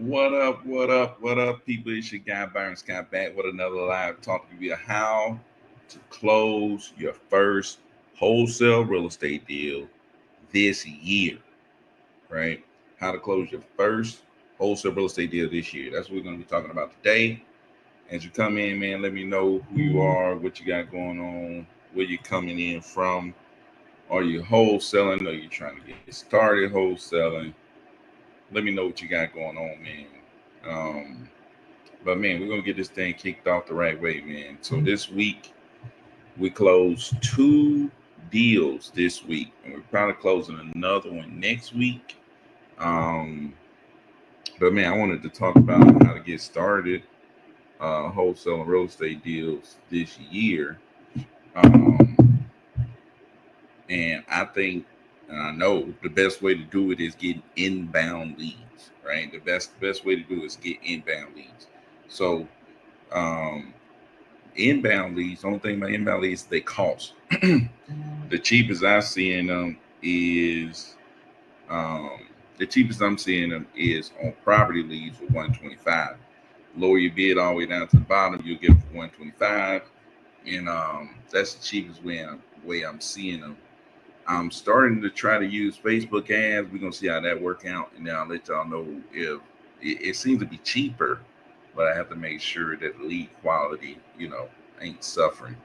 What up? What up? What up, people? It's your guy Byron Scott back with another live talk to you how to close your first wholesale real estate deal this year, right? How to close your first wholesale real estate deal this year. That's what we're going to be talking about today. As you come in, man, let me know who you are, what you got going on, where you're coming in from. Are you wholesaling? Are you trying to get started wholesaling? Let me know what you got going on, man. Um, But man, we're gonna get this thing kicked off the right way, man. So this week we closed two deals this week, and we're probably closing another one next week. Um, but man, I wanted to talk about how to get started wholesale and real estate deals this year. Um, and I think, and I know the best way to do it is getting inbound leads, right? The best way to do it is get inbound leads. So um, inbound leads, the only thing about inbound leads, they cost. The cheapest I seeing them is um, the cheapest I'm seeing them is on property leads for 125. Lower your bid all the way down to the bottom, you'll get them for 125, and that's the cheapest way I'm seeing them. I'm starting to try to use Facebook ads. We're gonna see how that work out, and then I'll let y'all know if it seems to be cheaper, but I have to make sure that the lead quality, ain't suffering.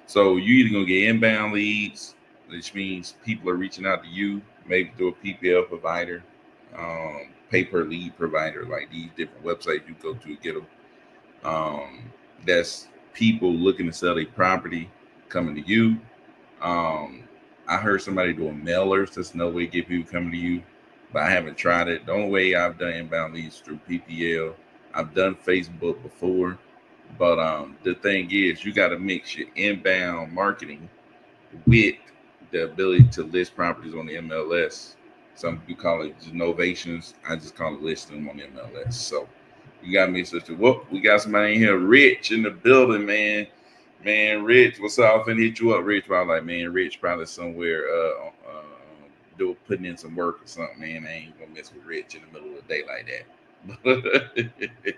So you either gonna get inbound leads, which means people are reaching out to you, maybe through a PPL provider, pay per lead provider, like these different websites you go to get them. That's people looking to sell a property coming to you. Um, I heard somebody doing mailers. That's no way to get people coming to you, but I haven't tried it. The only way I've done inbound leads through PPL. I've done Facebook before, but the thing is, you got to mix your inbound marketing with the ability to list properties on the MLS. Some people call it novations. I just call it listing them on the MLS. So you got me, sister. Whoop, we got somebody in here, Rich, in the building, man. Man, Rich, what's up? I'm finna hit you up, Rich. But I was like, man, Rich probably somewhere do putting in some work or something, man. I ain't gonna mess with Rich in the middle of the day like that.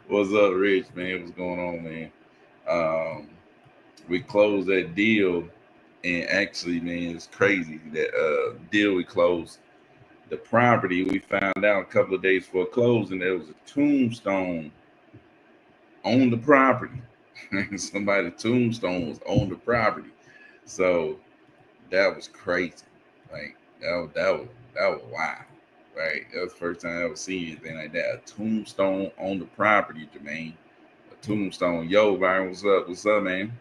What's up, Rich, man? What's going on, man? Um, we closed that deal, and actually, man, it's crazy that deal we closed. The property we found out a couple of days before closing, there was a tombstone on the property. Somebody's tombstone was on the property. So that was crazy. Like that was wild. Right. That was the first time I ever seen anything like that. A tombstone on the property, Jermaine. A tombstone. Yo, Byron, what's up? What's up, man?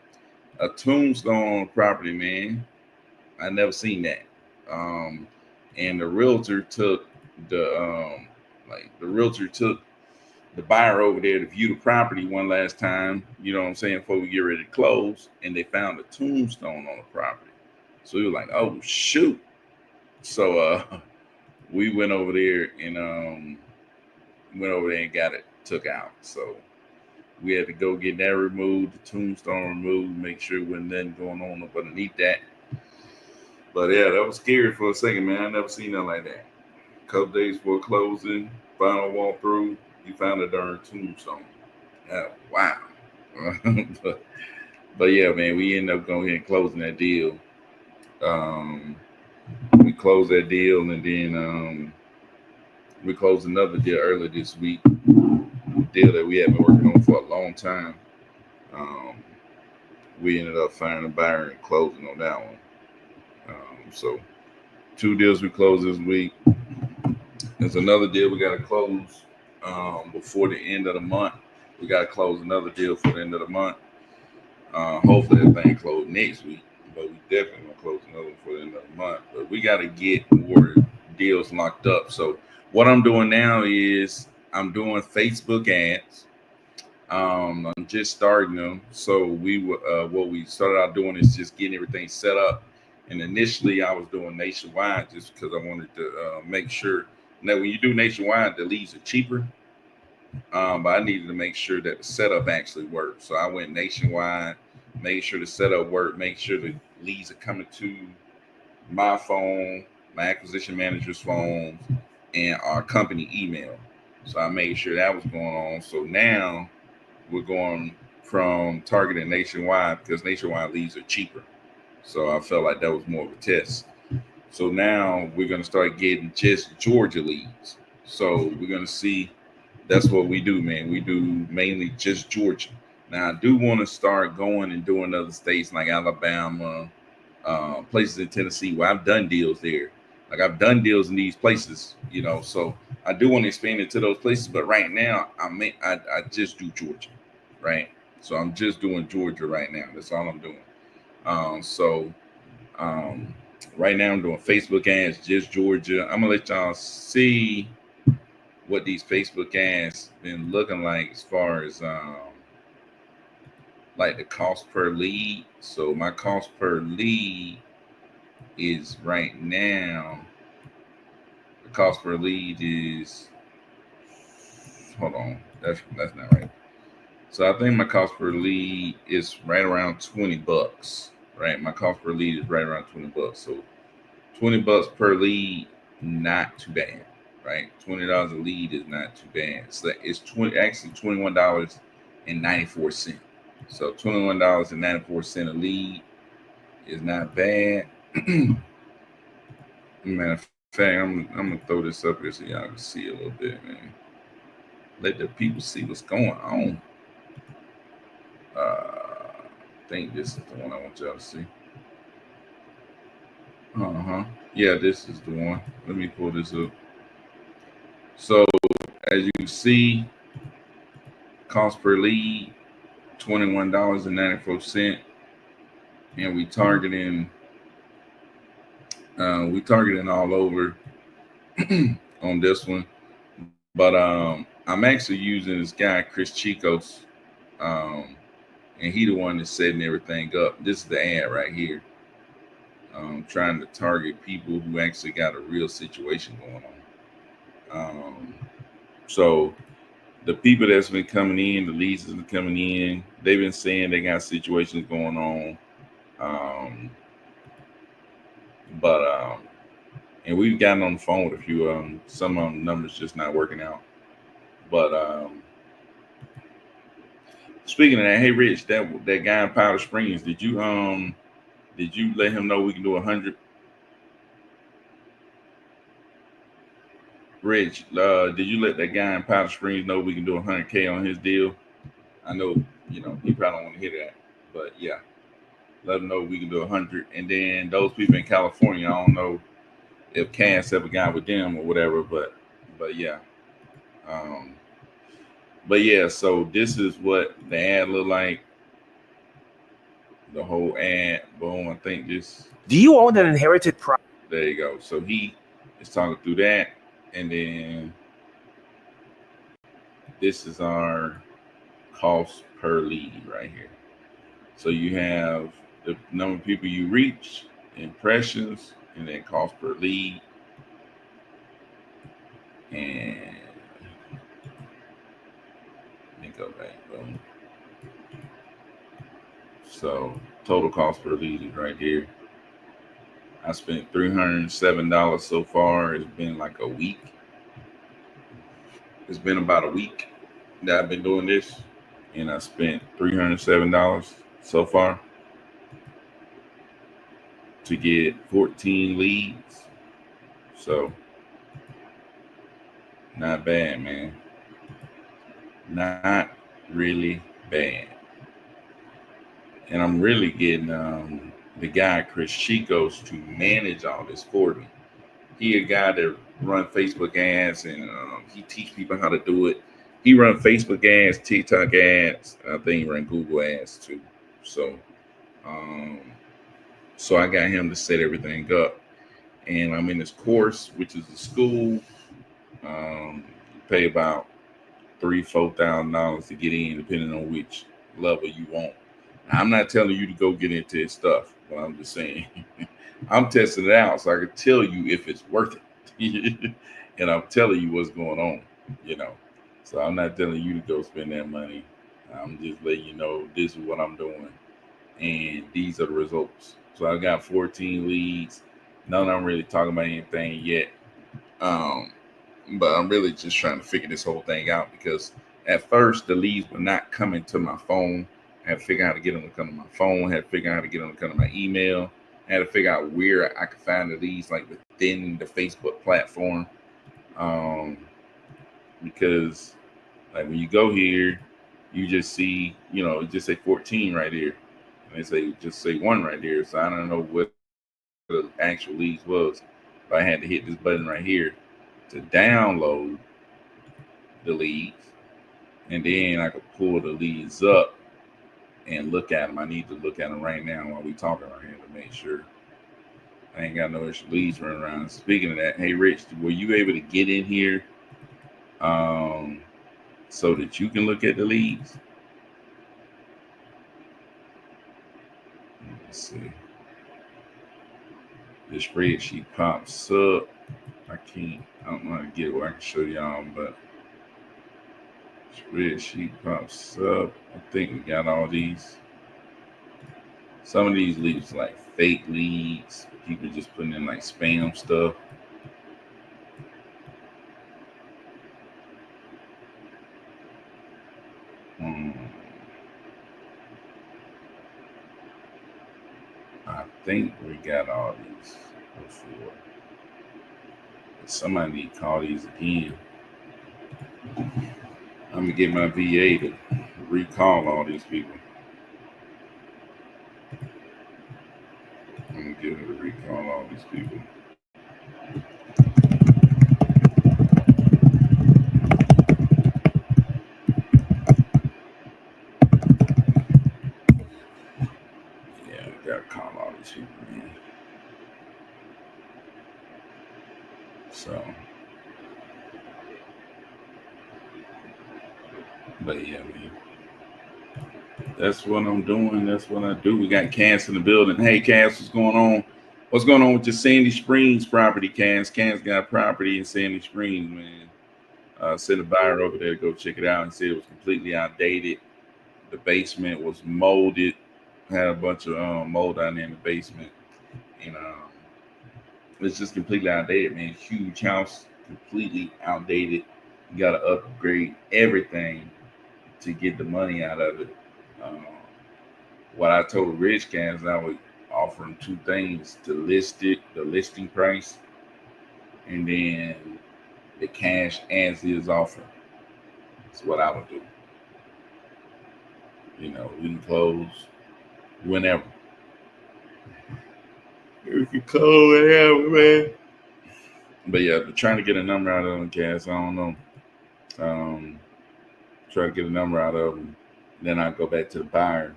A tombstone on the property, man. I never seen that. Um, and the realtor took the the buyer over there to view the property one last time, you know what I'm saying, before we get ready to close, and they found a tombstone on the property. So we were like, oh shoot. So we went over there and got it took out. So we had to go get that removed, the tombstone removed, make sure there wasn't nothing going on up underneath that. But yeah, that was scary for a second, man. I never seen nothing like that. A couple days before closing, final walkthrough, you found a darn tombstone. Wow. but, but yeah, man, we ended up going ahead and closing that deal. Um, we closed that deal, and then we closed another deal earlier this week. Deal that we had been working on for a long time. Um, we ended up finding a buyer and closing on that one. So two deals we closed this week. There's another deal we got to close before the end of the month. We got to close another deal for the end of the month. Hopefully that thing closed next week, but we definitely gonna close another one for the end of the month. But we got to get more deals locked up. So what I'm doing now is I'm doing Facebook ads. I'm just starting them. So what we started out doing is just getting everything set up. And initially, I was doing nationwide just because I wanted to make sure. Now, when you do nationwide, the leads are cheaper. But I needed to make sure that the setup actually worked. So I went nationwide, made sure the setup worked, make sure the leads are coming to my phone, my acquisition manager's phone, and our company email. So I made sure that was going on. So now we're going from targeting nationwide because nationwide leads are cheaper. So I felt like that was more of a test. So now we're going to start getting just Georgia leads. So we're going to see. That's what we do, man. We do mainly just Georgia. Now I do want to start going and doing other states like Alabama, places in Tennessee where I've done deals there. Like I've done deals in these places, you know. So I do want to expand it to those places, but right now I just do Georgia, right? So I'm just doing Georgia right now. That's all I'm doing. So um, right now I'm doing Facebook ads, just Georgia. I'm gonna let y'all see what these Facebook ads been looking like as far as like the cost per lead. So my cost per lead is right now, the cost per lead is, hold on, that's not right. So I think my cost per lead is right around $20, right? My cost per lead is right around $20. So $20 per lead, not too bad, right? $20 a lead is not too bad. So it's 20 actually $21.94. So $21.94 a lead is not bad. Matter of fact, I'm gonna throw this up here so y'all can see a little bit, man. Let the people see what's going on. I think this is the one I want y'all to see. Uh-huh. Yeah, this is the one. Let me pull this up. So as you see, cost per lead, $21.94. And we targeting all over on this one. But I'm actually using this guy, Chris Chicos. Um, and he the one that's setting everything up. This is the ad right here. Trying to target people who actually got a real situation going on. So the people that's been coming in, the leads that's been coming in, they've been saying they got situations going on. Um, but and we've gotten on the phone with a few of them. Some of them numbers just not working out. But speaking of that, hey Rich, that guy in Powder Springs, did you let him know we can do 100? Rich, did you let that guy in Powder Springs know we can do 100K on his deal? I know, he probably don't want to hear that, but yeah, let him know we can do 100. And then those people in California, I don't know if Cass ever got with them or whatever, but yeah, um, but yeah. So this is what the ad look like. The whole ad, boom. I think this. Do you own an inherited property? There you go. So he is talking through that, and then this is our cost per lead right here. So you have the number of people you reach, impressions, and then cost per lead. And let me go back. Boom. So total cost per lead is right here. I spent $307 so far. It's been like a week. It's been about a week that I've been doing this, and I spent $307 so far to get 14 leads. So not bad, man. Not really bad. And I'm really getting the guy Chris Chicos to manage all this for me. He a guy that run Facebook ads, and he teach people how to do it. He run Facebook ads, TikTok ads. I think he run Google ads too. So, um, so I got him to set everything up, and I'm in this course, which is a school. You pay about $3,000-$4,000 to get in, depending on which level you want. Now, I'm not telling you to go get into his stuff, but I'm just saying I'm testing it out so I can tell you if it's worth it. And I'm telling you what's going on, you know. So I'm not telling you to go spend that money. I'm just letting you know this is what I'm doing, and these are the results. So I got 14 leads. None of them really talking about anything yet. Um, But I'm really just trying to figure this whole thing out because at first the leads were not coming to my phone. I had to figure out how to get them to come to my phone. I had to figure out how to get them to come to my email. I had to figure out where I could find the leads, like within the Facebook platform. Um, because like when you go here, you just see, it just say 14 right here. And they just say one right there. So I don't know what the actual leads was. But I had to hit this button right here to download the leads, and then I could pull the leads up and look at them. I need to look at them right now while we talking right here to make sure I ain't got no extra leads running around. Speaking of that, hey Rich, were you able to get in here um, so that you can look at the leads? Let's see. The spreadsheet pops up. I can't. I don't know how to get it where I can show y'all, but spreadsheet pops up. I think we got all these. Some of these leads like fake leads. People just putting in like spam stuff. Um, I think we got all these before. But somebody need to call these again. I'm gonna get my VA to recall all these people. I'm gonna get her to recall all these people. Yeah, I gotta call all these people, man. So, but yeah, man. That's what I'm doing. That's what I do. We got Cass in the building. Hey, Cass, what's going on? What's going on with your Sandy Springs property, Cass? Cass got property in Sandy Springs, man. Sent a buyer over there to go check it out and said it was completely outdated. The basement was molded, had a bunch of mold down there in the basement. And it's just completely outdated, man. Huge house, completely outdated. You got to upgrade everything to get the money out of it. Um, what I told Rich Cans, I would offer him two things: to list it, the listing price, and then the cash as is offer. That's what I would do. We can close whenever. We can close whenever, man. But yeah, trying to get a number out of them, Cass. I don't know. Um, try to get a number out of them. Then I go back to the buyer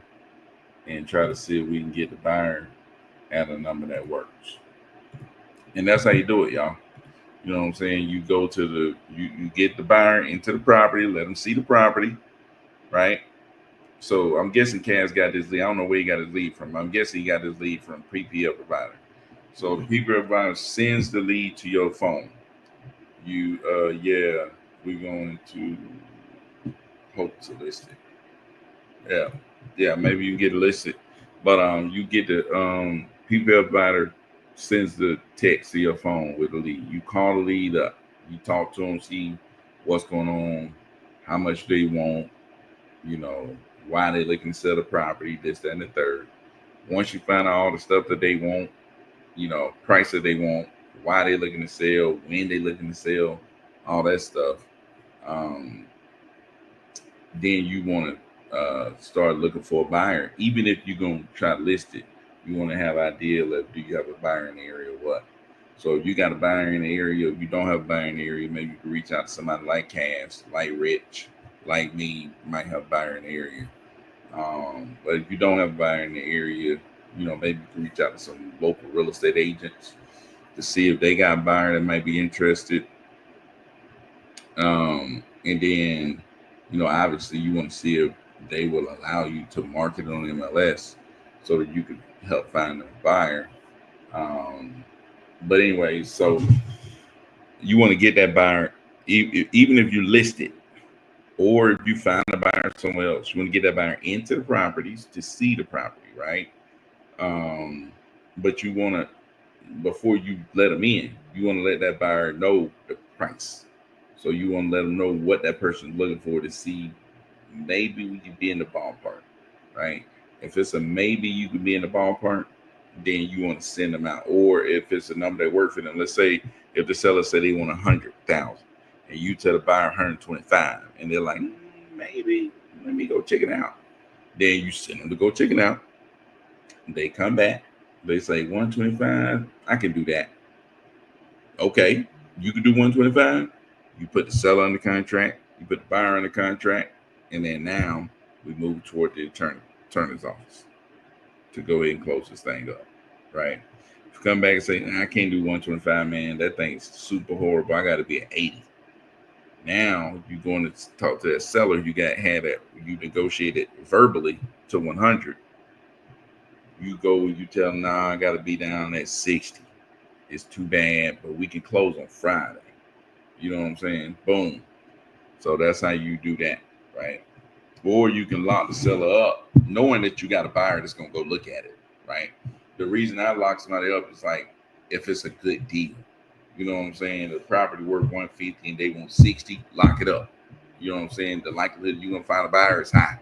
and try to see if we can get the buyer at a number that works. And that's how you do it, y'all. You know what I'm saying? You go to you get the buyer into the property, let them see the property, right? So I'm guessing Cass got this lead. I don't know where he got his lead from. I'm guessing he got his lead from PPL provider. So the PPL provider sends the lead to your phone. Yeah, we're going to hope to list it. Yeah, yeah, maybe you can get it listed, but you get the PPL provider sends the text to your phone with the lead. You call the lead up. You talk to them, see what's going on, how much they want, you know, why they looking to sell the property, this, that, and the third. Once you find out all the stuff that they want, price that they want, why they looking to sell, when they looking to sell, all that stuff. Um, then you want to start looking for a buyer. Even if you're going to try to list it, you want to have an idea of do you have a buyer in the area or what. So if you got a buyer in the area, if you don't have a buyer in the area, maybe you can reach out to somebody like Cass, like Rich, like me, might have a buyer in the area. But if you don't have a buyer in the area, maybe you can reach out to some local real estate agents to see if they got a buyer that might be interested. And then, obviously you want to see if they will allow you to market it on MLS so that you can help find a buyer. Um, but anyway, so you want to get that buyer, even if you list it, or if you find a buyer somewhere else, you want to get that buyer into the properties to see the property, right? But you want to, before you let them in, you want to let that buyer know the price. So you want to let them know what that person's looking for to see maybe we could be in the ballpark, right? If it's a maybe you could be in the ballpark, then you want to send them out. Or if it's a number that works for them, let's say if the seller said they want 100,000 and you tell the buyer 125, and they're like, maybe let me go check it out. Then you send them to go check it out. They come back, they say 125, I can do that. Okay, you can do 125. You put the seller under contract, you put the buyer under contract, and then now we move toward the attorney's office to go ahead and close this thing up, right? If you come back and say, nah, I can't do 125, man, that thing's super horrible. I got to be at 80. Now you're going to talk to that seller. You got had that you negotiated verbally to 100. You go, you tell them, nah, I got to be down at 60. It's too bad, but we can close on Friday. You know what I'm saying? Boom. So that's how you do that, right? Or you can lock the seller up knowing that you got a buyer that's going to go look at it, right? The reason I lock somebody up is like if it's a good deal. You know what I'm saying? The property worth 150 and they want 60, lock it up. You know what I'm saying? The likelihood you're going to find a buyer is high.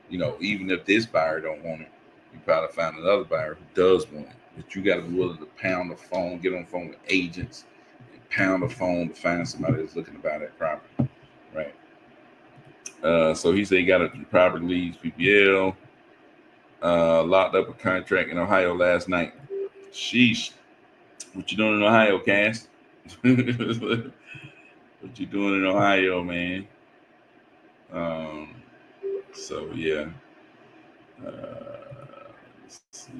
You know, even if this buyer don't want it, you probably find another buyer who does want it. But you got to be willing to pound the phone, get on the phone with agents, and pound the phone to find somebody that's looking to buy that property, right? So he said he got a property leads PPL, locked up a contract in Ohio last night. Sheesh. What you doing in Ohio, Cass? What you doing in Ohio, man? Um, so yeah. Let's see.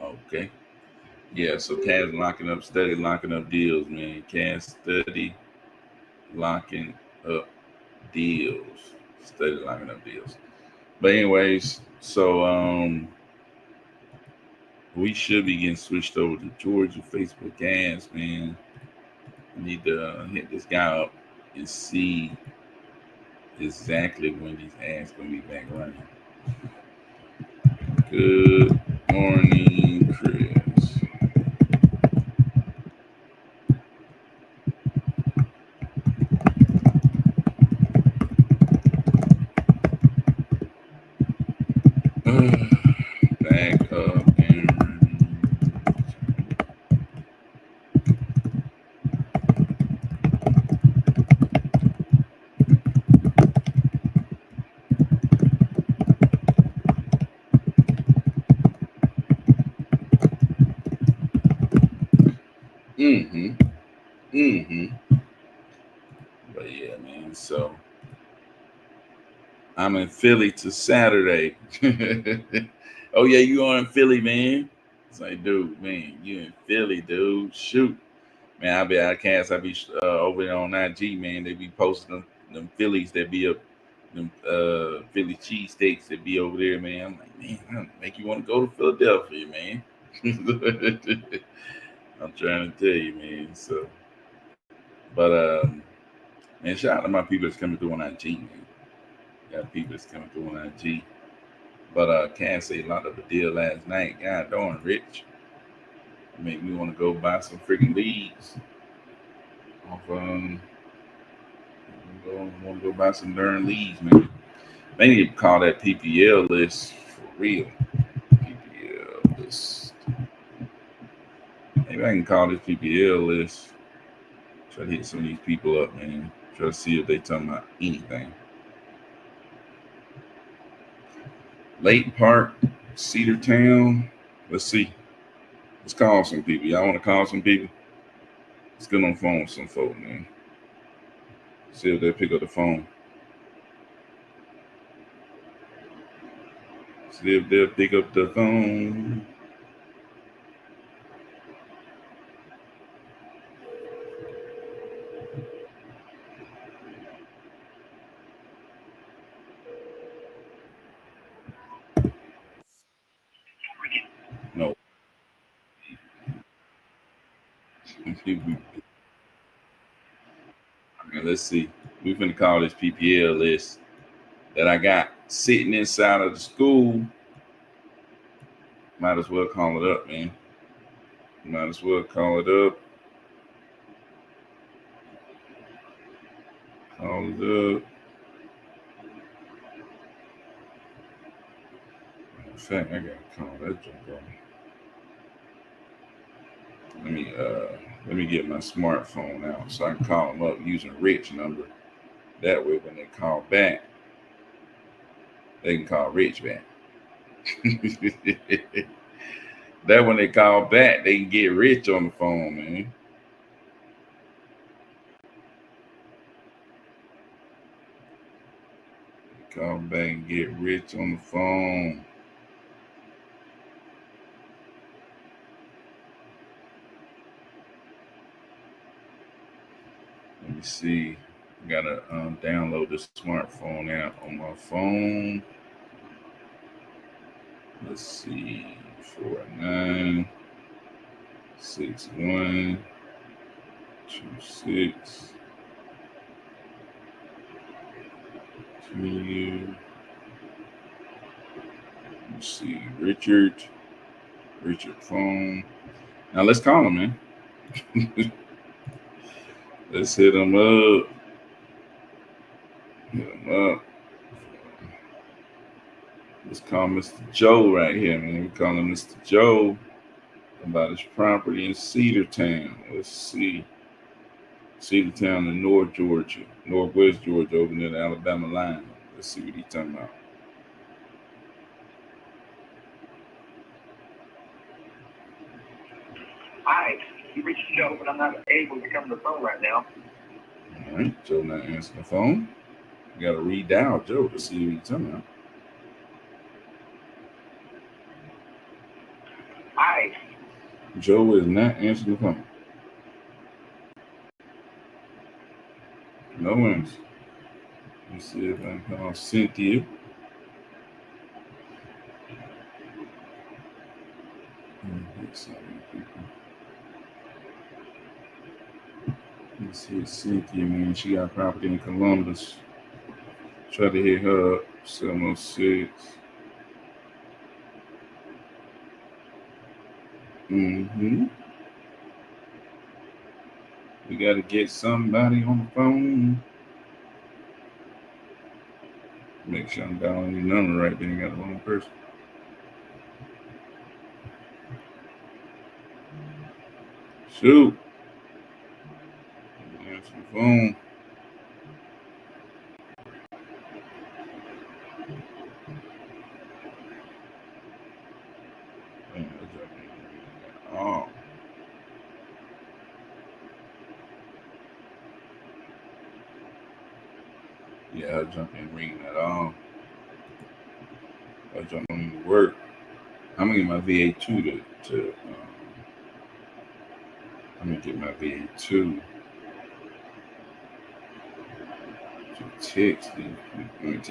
Okay. Yeah, so Cass locking up, steady locking up deals, man. Cass steady locking up deals. Steady locking up deals. But anyways, so we should be getting switched over to Georgia Facebook ads, man. I need to hit this guy up and see exactly when these ads gonna be back running. Good morning, Chris. Back up and mm-hmm. Mm-hmm. But yeah, man. So I'm in Philly to Saturday. Oh yeah, you are in Philly, man. It's like, dude, man, you in Philly, dude. Shoot, man. I be I cast. I be over there on IG, man. They be posting them Phillies that be up, them Philly cheesesteaks that be over there, man. I'm like, man, that make you want to go to Philadelphia, man. I'm trying to tell you, man. So, but man, shout out to my people that's coming through on IG, man. Got people that's coming through on IG. But can't say a lot of the deal last night. God darn, Rich. Make me want to go buy some freaking leads. Off want to go buy some darn leads, man. They need to call that PPL list for real. PPL list. Maybe I can call this PPL list. Try to hit some of these people up, man. Try to see if they talking about anything. Lake Park, Cedartown. Let's see. Let's call some people. Y'all want to call some people? Let's get on the phone with some folk, man. See if they pick up the phone. See if they'll pick up the phone. No. Let's see. We're going to call this PPL list that I got sitting inside of the school. Might as well call it up, man. Might as well call it up. Call it up. In fact, I gotta call that junk on. Let me get my smartphone out so I can call them up using Rich number. That way, when they call back, they can call Rich back. That when they call back, they can get Rich on the phone, man. Call back and get Rich on the phone. Let me see. I gotta download the smartphone app on my phone. Let's see. 496126. Let's see. Richard phone. Now let's call him, man. Let's hit him up. Let's call Mr. Joe right here, man. We're calling Mr. Joe about his property in Cedartown. Let's see. Cedartown in Northwest Georgia, over near the Alabama line. Let's see what he's talking about. Hi, you reached Joe, but I'm not able to come to the phone right now. All right, Joe not answering the phone. You got to redial Joe to see what he's talking about. Hi. Joe is not answering the phone. No answer. Let's see if I can call Cynthia. Let's see Cynthia, man. She got property in Columbus. Try to hit her up. 706. We got to get somebody on the phone. Make sure I'm dialing your number right. Then you got the wrong person. Shoot. Answer the phone. Oh. Yeah, her junk ain't ringing at all. Her junk don't even work. I'm gonna get my VA2 I'm gonna get my VA2 to text to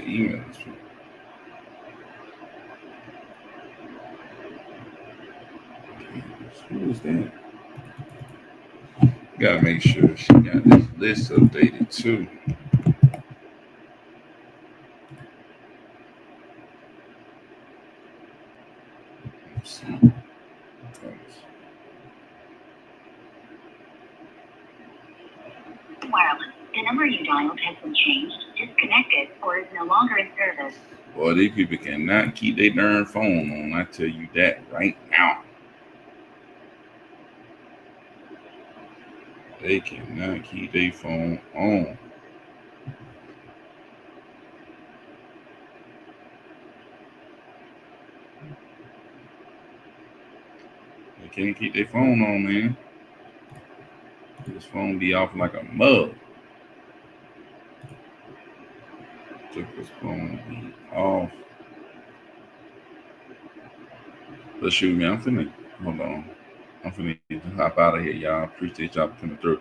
email this people. Who is that? Gotta make sure she got this list updated too. Let's see. Wireless. The number you dialed has been changed, disconnected, or is no longer in service. Boy, these people cannot keep their darn phone on. I tell you that right now. They cannot keep their phone on. They can't keep their phone on, man. This phone be off like a mug. Took this phone be off. But shoot, man, hold on. I'm finna hop out of here, y'all. Appreciate y'all coming through.